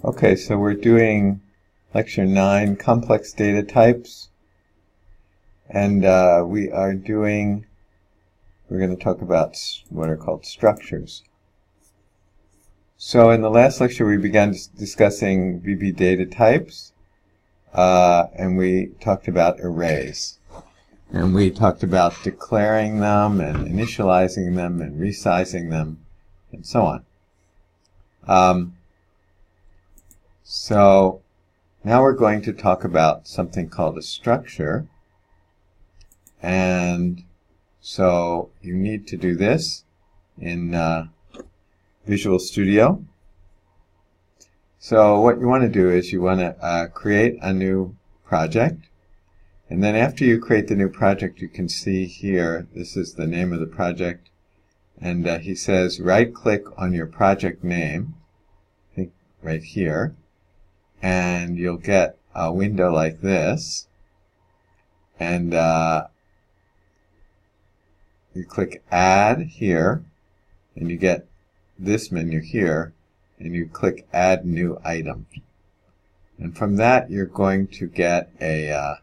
Okay, so we're doing Lecture 9, Complex Data Types, and we're going to talk about what are called structures. So in the last lecture we began discussing VB data types, and we talked about arrays. And we talked about declaring them and initializing them and resizing them and so on. So now we're going to talk about something called a structure. And so you need to do this in Visual Studio. So what you want to do is you want to create a new project. And then after you create the new project, you can see here, this is the name of the project. And he says right-click on your project name, I think right here, and you'll get a window like this. And you click Add here, and you get this menu here, and you click Add New Item. And from that, you're going to get a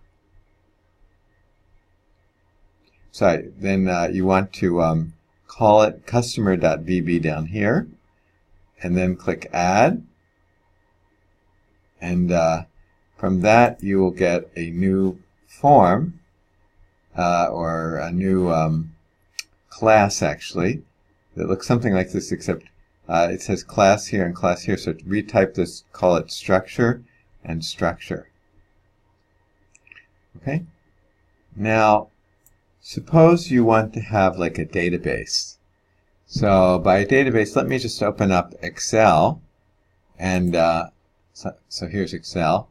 you want to call it customer.vb down here, and then click Add. And from that, you will get a new form, or a new class, actually, that looks something like this, except it says class here and class here. So to retype this, call it structure and structure. Okay? Now, suppose you want to have like a database. So by a database, let me just open up Excel. And so here's Excel.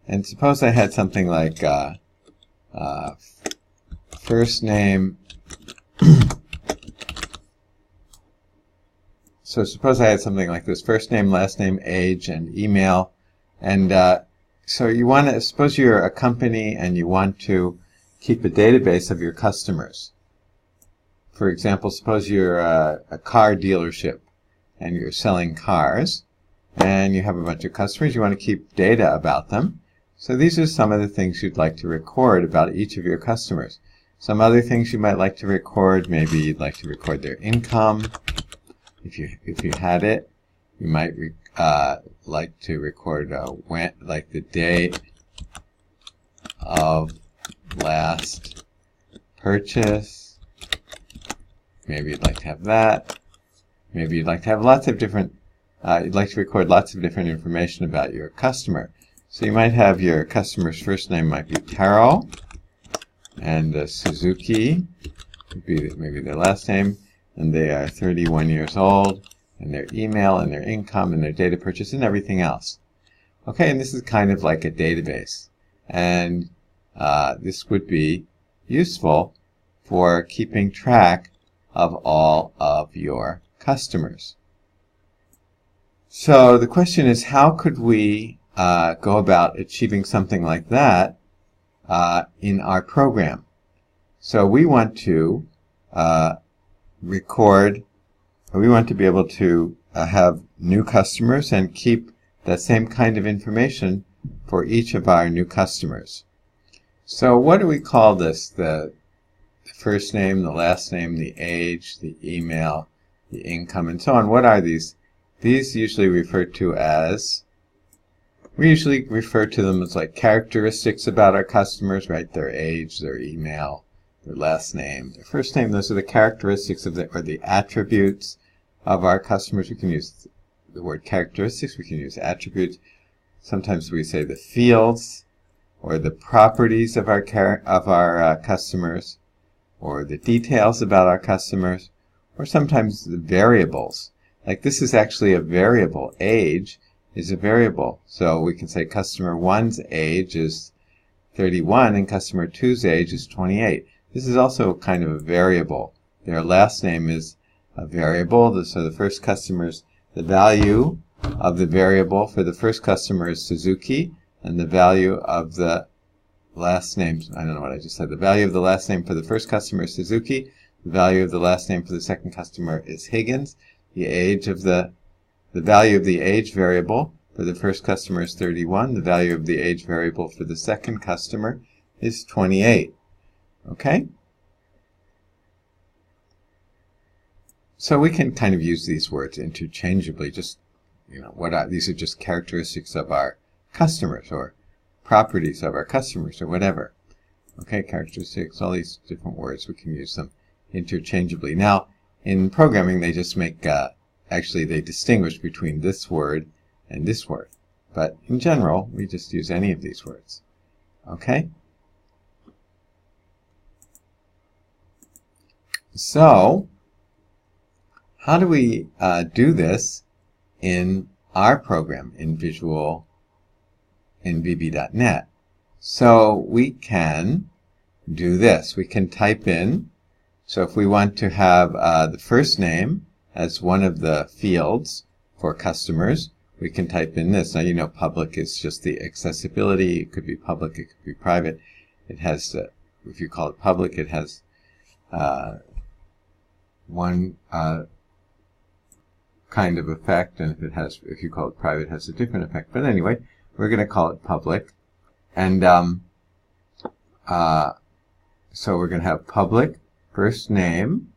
And suppose I had something like first name. So suppose I had something like this: first name, last name, age, and email. And so you want to, suppose you're a company and you want to keep a database of your customers. For example, suppose you're a car dealership and you're selling cars, and you have a bunch of customers. You want to keep data about them. So these are some of the things you'd like to record about each of your customers. Some other things you might like to record, maybe you'd like to record their income. If you had it, you might like to record like the date of last purchase. Maybe you'd like to have that. Maybe you'd like to have lots of different, you'd like to record lots of different information about your customer. So you might have your customer's first name might be Taro, and Suzuki would be maybe their last name, and they are 31 years old, and their email and their income and their date of purchase and everything else. Okay, and this is kind of like a database. And this would be useful for keeping track of all of your customers. So the question is, how could we go about achieving something like that in our program? So we want to we want to be able to have new customers and keep that same kind of information for each of our new customers. So what do we call this? The first name, the last name, the age, the email, the income, and so on. What are these? These usually we usually refer to them as like characteristics about our customers, right? Their age, their email, their last name, their first name. Those are the characteristics of or the attributes of our customers. We can use the word characteristics. We can use attributes. Sometimes we say the fields or the properties of our customers, or the details about our customers, or sometimes the variables. Like this is actually a variable. Age is a variable. So we can say customer 1's age is 31 and customer 2's age is 28. This is also kind of a variable. Their last name is a variable. So the first customer's, the value of the variable for the first customer is Suzuki, and the value of the last name, I don't know what I just said, the value of the last name for the first customer is Suzuki, the value of the last name for the second customer is Higgins, the age of the value of the age variable, for the first customer is 31. The value of the age variable for the second customer is 28. Okay? So we can kind of use these words interchangeably. Just, these are just characteristics of our customers or properties of our customers or whatever. Okay, characteristics, all these different words, we can use them interchangeably. Now, in programming, they just make, actually they distinguish between this word and this word. But in general, we just use any of these words. Okay? So, how do we do this in our program in Visual in VB.NET? So we can do this. We can type in, so if we want to have the first name as one of the fields for customers, we can type in this. Now, public is just the accessibility. It could be public, it could be private. It has, if you call it public, it has one kind of effect, and if you call it private, it has a different effect. But anyway, we're going to call it public. And so we're going to have public first name,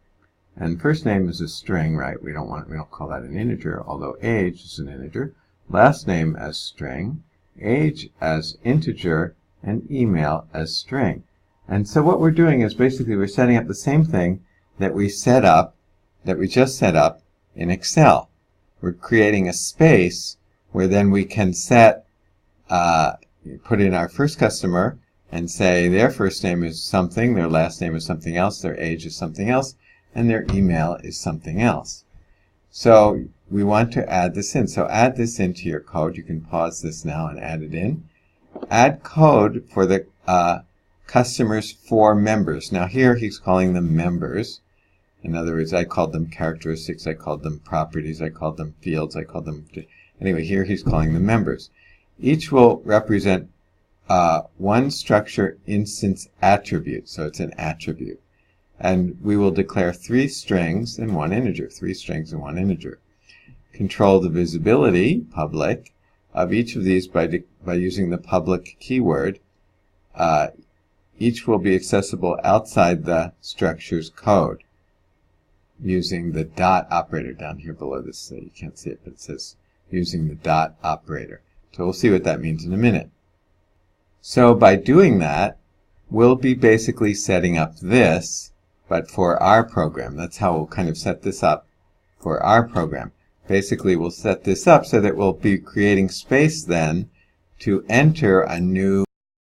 and first name is a string, right? We don't call that an integer, although age is an integer. Last name as string, age as integer, and email as string. And so what we're doing is basically we're setting up the same thing that we just set up in Excel. We're creating a space where then we can set put in our first customer and say their first name is something, their last name is something else, their age is something else, and their email is something else. So we want to add this in. So add this into your code. You can pause this now and add it in. Add code for the customers for members. Now here he's calling them members. In other words, I called them characteristics, I called them properties, I called them fields, I called them... Anyway, here he's calling them members. Each will represent one structure instance attribute, so it's an attribute. And we will declare 3 strings and 1 integer, 3 strings and 1 integer. Control the visibility, public, of each of these by using the public keyword. Each will be accessible outside the structure's code using the dot operator down here below this. So you can't see it, but it says using the dot operator. So we'll see what that means in a minute. So by doing that, we'll be basically setting up this, but for our program. That's how we'll kind of set this up for our program. Basically, we'll set this up so that we'll be creating space then to enter a new